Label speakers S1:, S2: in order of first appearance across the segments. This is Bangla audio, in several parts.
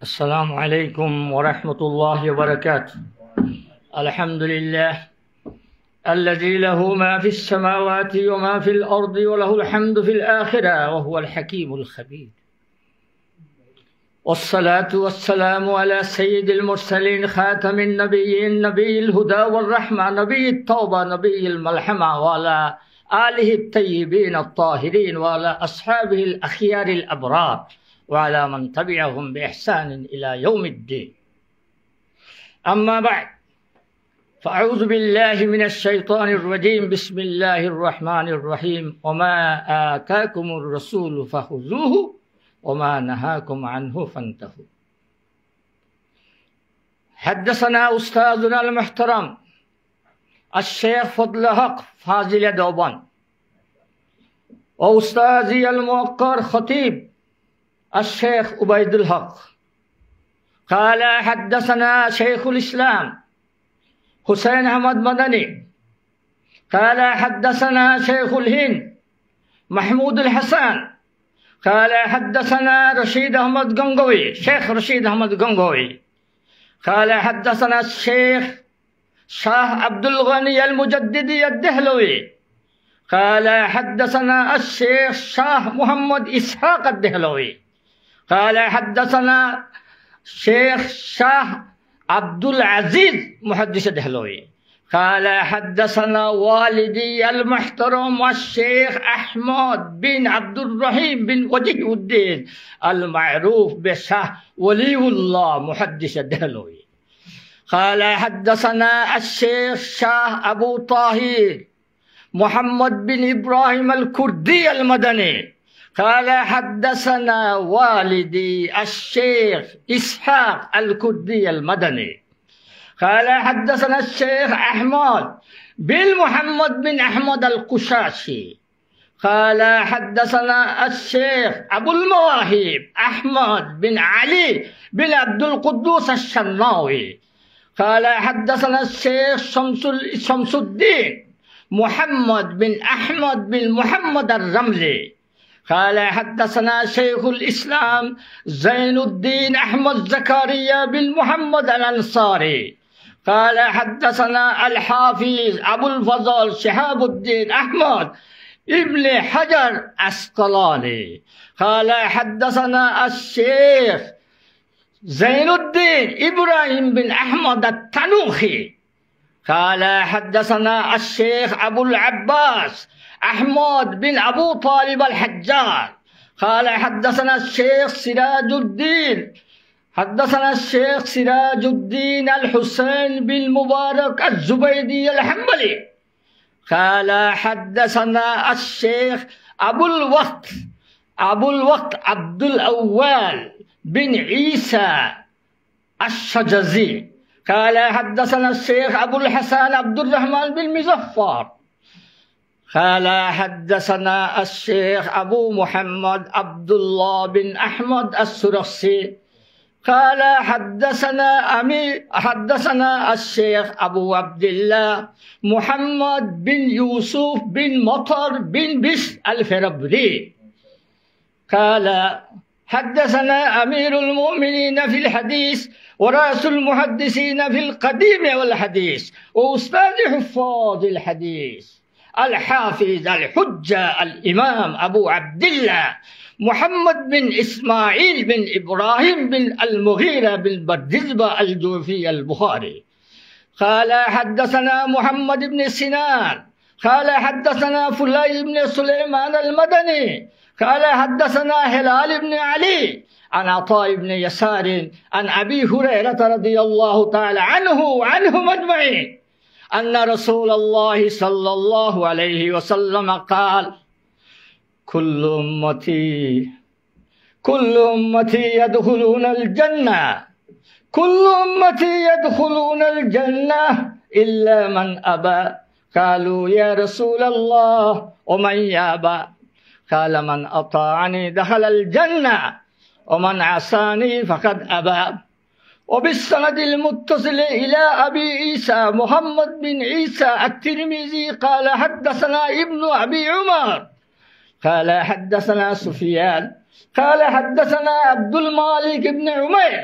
S1: السلام عليكم ورحمة الله وبركاته. الحمد لله الذي له ما في السماوات وما في الأرض وله الحمد في الآخرة وهو الحكيم الخبير. والصلاة والسلام على سيد المرسلين خاتم النبيين نبي الهدى والرحمة نبي التوبة نبي الملحمة وعلى آله الطيبين الطاهرين وعلى أصحابه الأخيار الأبرار وعلى من تبعهم بإحسان إلى يوم الدين. أما بعد، فأعوذ بالله من الشيطان الرجيم. بسم الله الرحمن الرحيم. وما آتاكم الرسول فخذوه وما نهاكم عنه فانتهوا. حدثنا أستاذنا المحترم الشيخ فضل حق فاضل دوبان، وأستاذي الموقر خطيب الشيخ عبيد الحق. قال حدثنا شيخ الإسلام حسين أحمد مدني قال حدثنا شيخ الهند محمود الحسن قال حدثنا رشيد أحمد غنگوي شيخ رشيد أحمد غنگوي قال حدثنا الشيخ شاه عبد الغني المجددي الدهلوي قال حدثنا الشيخ شاه محمد إسحاق الدهلوي قال حدثنا شيخ شاه عبد العزيز محدث الدهلوي قال حدثنا والدي المحترم الشيخ أحمد بن عبد الرحيم بن وجيه الدين المعروف بشاه ولي الله محدث الدهلوي قال حدثنا الشيخ شاه أبو طاهر محمد بن إبراهيم الكردي المدني قال حدثنا والدي الشيخ إسحاق الكردي المدني قال حدثنا الشيخ أحمد بن محمد بن أحمد القشاشي قال حدثنا الشيخ أبو المواهب أحمد بن علي بن عبد القدوس الشناوي قال حدثنا الشيخ شمس الدين محمد بن أحمد بن محمد الرملي قال حدثنا شيخ الإسلام زين الدين أحمد زكريا بن محمد الأنصاري قال حدثنا الحافظ أبو الفضل شهاب الدين أحمد ابن حجر عسقلاني قال حدثنا الشيخ زين الدين إبراهيم بن أحمد التنوخي قال حدثنا الشيخ أبو العباس أحمد بن أبو طالب الحجاج قال حدثنا الشيخ سراج الدين الحسين بن مبارك الزبيدي الحنبلي قال حدثنا الشيخ أبو الوقت عبد الأول بن عيسى الشجزي قال حدثنا الشيخ أبو الحسن عبد الرحمن بن مظفر قال حدثنا الشيخ أبو محمد عبد الله بن أحمد السرخسي قال حدثنا الشيخ أبو عبد الله محمد بن يوسف بن مطر بن بش الفربري قال حدثنا أمير المؤمنين في الحديث ورأس المحدثين في القديم والحديث وأستاذ حفاظ الحديث الحافظ الحجة الإمام أبو عبد الله محمد بن إسماعيل بن إبراهيم بن المغيرة بن بردزبة الجوفي البخاري قال حدثنا محمد بن سنان قال حدثنا فلي بن سليمان المدني قال حدثنا هلال بن علي عن عطاء بن يسار عن أبي هريرة رضي الله تعالى عنه وعنهم أجمعين أن رسول الله صلى الله عليه وسلم قال كل أمتي يدخلون الجنة إلا من أبى قالوا يا رسول الله ومن يأبى قال من أطاعني دخل الجنة ومن عصاني فقد أبى. وبالسند المتصل إلى أبي عيسى محمد بن عيسى الترمذي قال حدثنا ابن أبي عمر قال حدثنا سفيان قال حدثنا عبد المالك بن عمير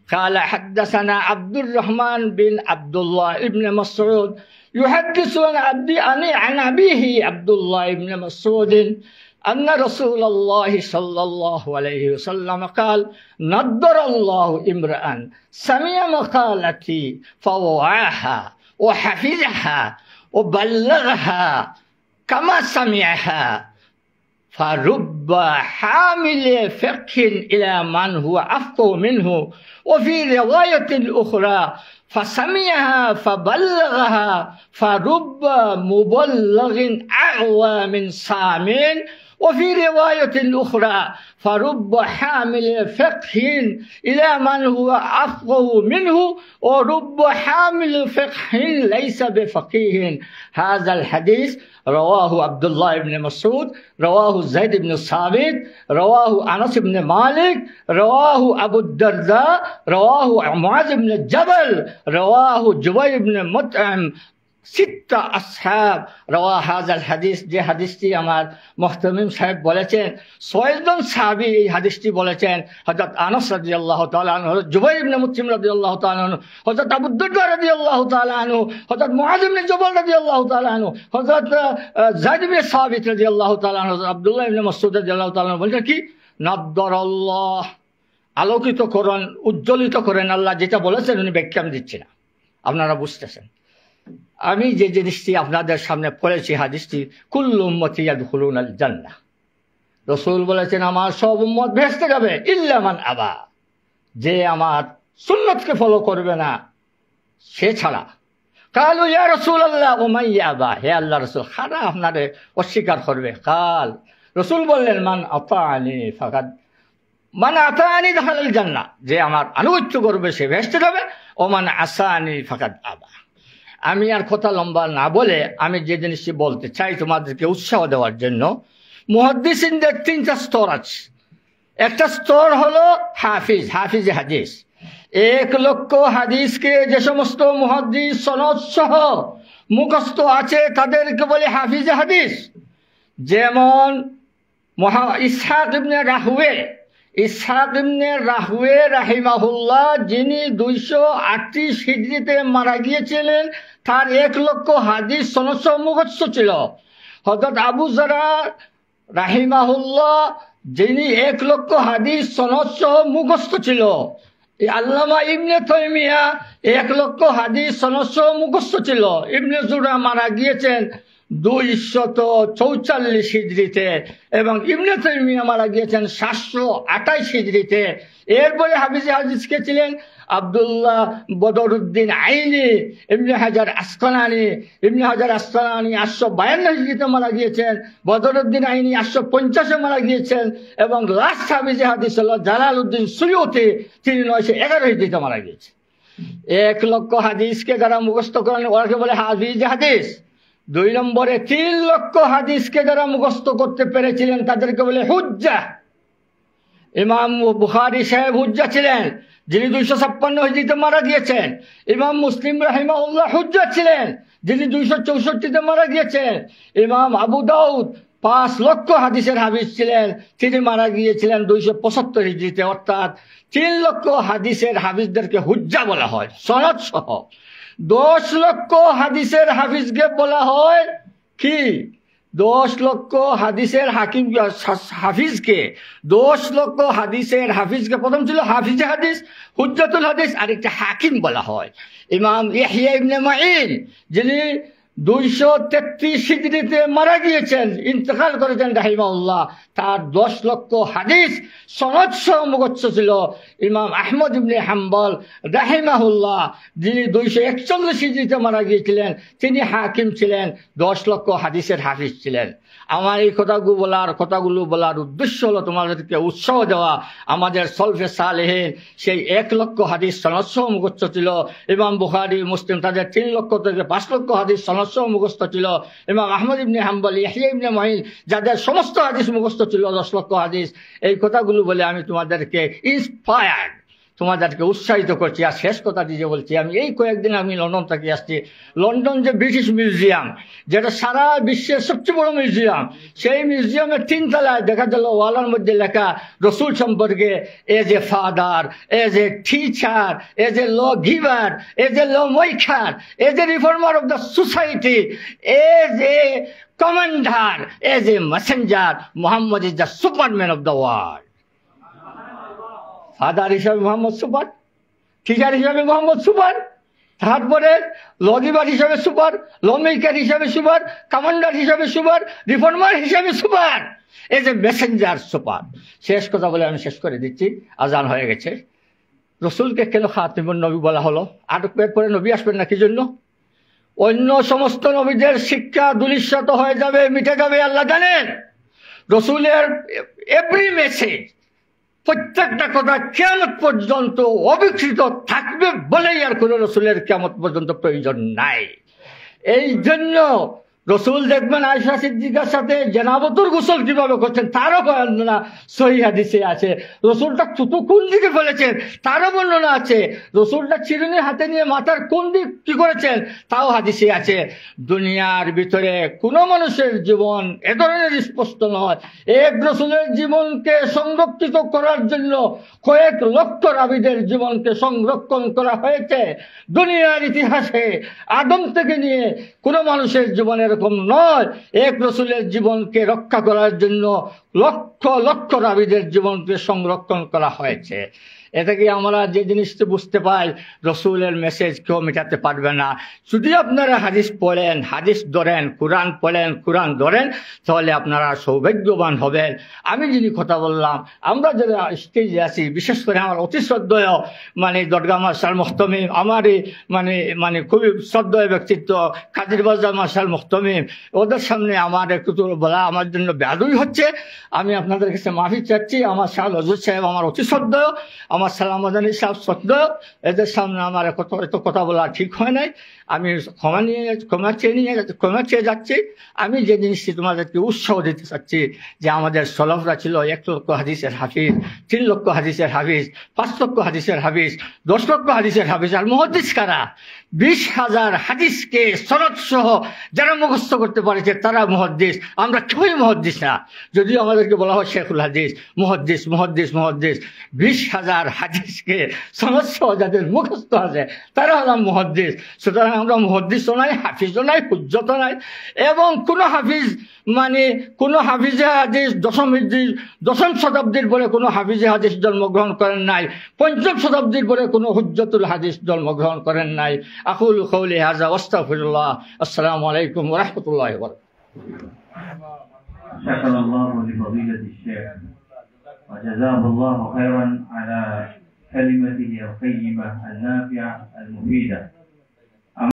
S1: قال حدثنا عبد الرحمن بن عبد الله بن مسعود يحدث عن أبيه عبد الله بن مسعود أن رسول الله صلى الله عليه وسلم قال نضر الله امرأ سمع مقالتي فوعاها وحفظها وبلغها كما سمعها فرب حامل فقه إلى من هو أفقه منه وفي رواية أخرى فسمعها فبلغها فرب مبلغ أعوى من سامع وفي رواية أخرى فرب حامل فقه إلى من هو أفقه منه ورب حامل فقه ليس بفقيه. هذا الحديث رواه عبد الله بن مسعود رواه زيد بن ثابت رواه أنس بن مالك رواه أبو الدرداء رواه معاذ بن جبل رواه جبير بن مطعم ستة أصحاب رواه هذا الحديث. যে হাদিসটি আমার মুহতামিম সাহেব বলেছেন 6 জন সাহাবী এই হাদিসটি বলেছেন। হযরত আনাস রাদিয়াল্লাহু তাআলা আনহু, হযরত জুবাইর ইবনে মুতঈম রাদিয়াল্লাহু তাআলা আনহু, হযরত আবু দারদা রাদিয়াল্লাহু তাআলা আনহু, হযরত মুআয ইবনে জবাল রাদিয়াল্লাহু তাআলা আনহু, হযরত যায়েদ ইবনে সাবিত রাদিয়াল্লাহু তাআলা আনহু, হযরত আব্দুল্লাহ ইবনে মাসউদ রাদিয়াল্লাহু তাআলা আনহু বলেন কি নাদ্দারাল্লাহ, আলোকিত করেন, উজ্জ্বলিত করেন আল্লাহ। যেটা বলেছেন উনি ব্যাখ্যা আমি দিচ্ছি না, আপনারা বুঝতেছেন। আমি যে জিনিসটি আপনাদের সামনে পড়েছি হাদিসটি কুল্লু উম্মতি ইয়াদখুলুনাল জান্নাহ, রাসূল বলেছেন আমার সব উম্মত বেহেশতে যাবে ইল্লা মান আবা, যে আমার সুন্নতকে ফলো করবে না সে ছাড়া। কালু ইয়া রাসূলুল্লাহ ওয়া মান ইয়াবা, হে আল্লাহর রাসূল কারা আপনারে অস্বীকার করবে? কাল, রাসূল বললেন মান আতাআনি ফাকাদ মান আতাআনি দাখালাল জান্নাহ, যে আমার আনুগত্য করবে সে বেহেশতে যাবে, ও মান আসানি ফাকাদ আবা। আমি আর কথা লম্বা না বলে আমি যে জিনিসটি বলতে চাই তোমাদেরকে উৎসাহ দেওয়ার জন্য, মুহাদ্দিসিনদের 3টা স্তর আছে। একটা স্তর হলো হাফিজ, হাফিজে হাদিস। 1 লক্ষ হাদিসকে যে সমস্ত মুহাদ্দিস সনদ সহ মুখস্থ আছে তাদেরকে বলে হাফিজে হাদিস। যেমন ইসহাক ইবনে রাহওয়ে, ইসহাক ইবনে রাহওয়ে রাহিমাহুল্লাহ, যিনি 238 হিজরিতে মারা গিয়েছিলেন, তার 1 লক্ষ হাদিস সনদ সহ মুখস্থ ছিল। হযরত আবু যরা রাহিমাহুল্লাহ, যিনি 1 লক্ষ হাদিস সনদ সহ মুখস্থ ছিল। আল্লামা ইবনে তাইমিয়া 1 লক্ষ হাদিস সনদ সহ মুখস্থ ছিল। ইবনে জুরা মারা গিয়েছেন 244 হিজরিতে এবং ইবনে তাইমিয়া মারা গিয়েছেন 728 হিজরিতে। এরপরে হাফিজে হাদিস কে ছিলেন আব্দুল্লাহ বদরুদ্দিন আইনি, ইবনে হাজার আসকালানি। ইবনে হাজার আসকালানি 852 হিজরিতে মারা গিয়েছেন, বদরুদ্দিন আইনি 850-এ মারা গিয়েছেন এবং লাস্ট হাফিজে হাদিস হল জালালউদ্দিন সুয়ুতি, তিনি 911 হিজরিতে মারা গিয়েছেন। 1 লক্ষ হাদিসকে যারা মুখস্থ করেন ওরাকে বলে হাফিজে হাদিস। 2 নম্বরে 3 লক্ষ হাদিসকে যারা মুখস্থ করতে পেরেছিলেন তাদেরকে বলে হুজ্জা। ইমাম বুখারী সাহেব হুজ্জা ছিলেন, যিনি 256 হিজরিতে মারা গিয়েছেন। ইমাম মুসলিম রাহিমাহুল্লাহ হুজ্জা ছিলেন, যিনি 264-তে মারা গিয়েছেন। ইমাম আবু দাউদ 5 লক্ষ হাদিসের হাফিজ ছিলেন, তিনি মারা গিয়েছিলেন 275 হিজরিতে। অর্থাৎ 3 লক্ষ হাদিসের হাফিজদেরকে হুজ্জা বলা হয় সনদ সহ। 10 লক্ষ হাদিসের হাফিজকে বলা হয় কি? 10 লক্ষ হাদিসের হাফিজকে 10 লক্ষ হাদিসের হাফিজকে প্রথম ছিল হাফিজে হাদিস, হুজ্জাতুল হাদিস, আরেকটা হাকিম বলা হয়। ইমাম ইয়াহইয়া ইবনে মাঈন, যিনি 233 হিজরিতে মারা গিয়েছেন, ইন্তেকাল করেছেন রাহিমাহুল্লাহ, তার 10 লক্ষ হাদিস সনদ সহ মুখস্থ ছিল। ইমাম আহমদ ইবনে হাম্বল রাহিমাহুল্লাহ, যিনি 241 হিজরিতে মারা গিয়েছিলেন, তিনি হাকিম ছিলেন, 10 লক্ষ হাদিসের হাফিজ ছিলেন। আমার এই কথাগুলো বলার উদ্দেশ্য হলো তোমাদেরকে উৎসাহ দেওয়া। আমাদের সলফে সালেহিন সেই 1 লক্ষ হাদিস সনদ সহ মুখস্থ ছিল। ইমাম বুখারী, মুসলিম তাদের 3 লক্ষ থেকে 5 লক্ষ হাদিস সনদ সহ মুখস্থ ছিল। ইমাম আহমদ ইবনে হাম্বল, ইয়াহইয়া ইবনে মাঈন, যাদের সমস্ত হাদিস মুখস্থ ছিল 10 লক্ষ হাদিস। এই কথাগুলো বলে আমি তোমাদেরকে ইন্সপায়ার্ড, তোমাদেরকে উৎসাহিত করছি। আর শেষ কথাটি যে বলছি, আমি এই কয়েকদিন আমি লন্ডন থেকে আসছি। লন্ডন যে ব্রিটিশ মিউজিয়াম, যেটা সারা বিশ্বের সবচেয়ে বড় মিউজিয়াম, সেই মিউজিয়ামের 3 তলায় দেখা গেল ওয়ালের মধ্যে লেখা রসুল সম্পর্কে, as a father, as a teacher, as a law giver, as a law maker, as a reformer of the society, as a commander, as a messenger, Mohammad is the superman of the world. Father হিসাবে মোহাম্মদ সুপার, টিচার হিসাবে মোহাম্মদ সুপার, তারপরে লগিভার হিসাবে সুপার, ল মেকার হিসাবে সুপার, কমান্ডার হিসাবে সুপার, রিফর্মার হিসাবে super, age a Messenger super. শেষ কথা বলে আমি শেষ করে দিচ্ছি, আজান হয়ে গেছে। রসুলকে কেন খাতিমুন নবী বলা হলো? আটকের পরে নবী আসবেন না কি জন্য? অন্য সমস্ত নবীদের শিক্ষা ধূলিসাৎ হয়ে যাবে, মিটে যাবে, আল্লাহ জানেন। রসুলের এভরি মেসেজ, প্রত্যেকটা কথা কিয়ামত পর্যন্ত অবিকৃত থাকবে বলেই আর কোনো রসুলের কিয়ামত পর্যন্ত প্রয়োজন নাই। এই জন্য রসুল দেখবেন আয়েশা সিদ্দিকার সাথে জানাবতুর গোসল কিভাবে করছেন তারও বর্ণনা সহিহ হাদিসে আছে। রসুলটা থুতু কোন দিকে ফেলেছেন তারও বর্ণনা আছে। রসুলটা চিরুনি হাতে নিয়ে মাথার কোন দিক কি করেছেন তাও হাদিসে আছে। দুনিয়ার ভিতরে কোনো মানুষের জীবন এ ধরনের স্পষ্ট নয়। এক রসুলের জীবনকে সংরক্ষিত করার জন্য কয়েক লক্ষ রাবীদের জীবনকে সংরক্ষণ করা হয়েছে। দুনিয়ার ইতিহাসে আদম থেকে নিয়ে কোনো মানুষের জীবনের এরকম নয়। এক রসুলের জীবনকে রক্ষা করার জন্য লক্ষ লক্ষ রাবীদের জীবনকে সংরক্ষণ করা হয়েছে। এ থেকে আমরা যে জিনিসটি বুঝতে পাই, রসুলের মেসেজ কেউ মেটাতে পারবে না। যদি আপনারা হাদিস পড়েন, হাদিস ধরেন, কোরআন পড়েন, কোরআন ধরেন, তাহলে আপনারা সৌভাগ্যবান হবেন। আমি যিনি কথা বললাম, আমরা যারা স্টেজে আছি, বিশেষ করে আমার অতি শ্রদ্ধেয় দরগা মার্শাল মুহতামিম, আমারই খুবই শ্রদ্ধেয় ব্যক্তিত্ব কাদির বাজার মার্শাল মুহতামিম, ওদের সামনে আমার একটু বলা আমার জন্য বেয়াদবি হচ্ছে। আমি আপনাদের কাছে মাফি চাচ্ছি। আমার শাহ হজরত সাহেব আমার অতি শ্রদ্ধেয়, আমার সালাম মাদানী সাহেব শ্রদ্ধেয়, এদের সামনে আমার এত কথা বলা ঠিক হয় নাই। আমি ক্ষমা চেয়ে যাচ্ছি। আমি যে জিনিসটি তোমাদেরকে উৎসাহ দিতে চাচ্ছি, যে আমাদের সলফরা ছিল 1 লক্ষ হাদিসের হাফিজ, 3 লক্ষ হাদিসের হাফিজ, 5 লক্ষ হাদিসের হাফিজ, 10 লক্ষ হাদিসের হাফিজ। আর মুহাদ্দিস কারা? 20,000 হাদিসকে সনদ সহ যারা মুখস্থ করতে পারেছে তারা মুহাদ্দিস। আমরা কেউই মুহাদ্দিস না, যদিও আমাদেরকে বলা হয় শেখুল হাদিস, মুহাদ্দিস মুহাদ্দিস মুহাদ্দিস। 20,000 হাদিসকে সনদ সহ যাদের মুখস্থ আছে তারা হলাম মুহাদ্দিস। সুতরাং আমরা মুহাদ্দিসও নাই, হাফিজও নাই, হুজ্জতও নাই। এবং কোনো হাফিজে হাদিস দশম শতাব্দীর পরে কোনো হাফিজে হাদিস জন্মগ্রহণ করেন নাই, 5ম শতাব্দীর পরে কোনো হুজ্জতুল হাদিস জন্মগ্রহণ করেন নাই। আকুলু কওলি হাযা ওয়াস্তাগফিরুল্লাহ। আসসালামু আলাইকুম ওয়া রাহমাতুল্লাহি ওয়া বারাকাতুহু।
S2: শাকারাল্লাহু লিফাদিলাতিশ শাইখ ওয়া জাযাকাল্লাহু খায়রান আলা কালিমাতিহি আল-কাইয়িমা আন-নাফি'a আল-মুফিদা।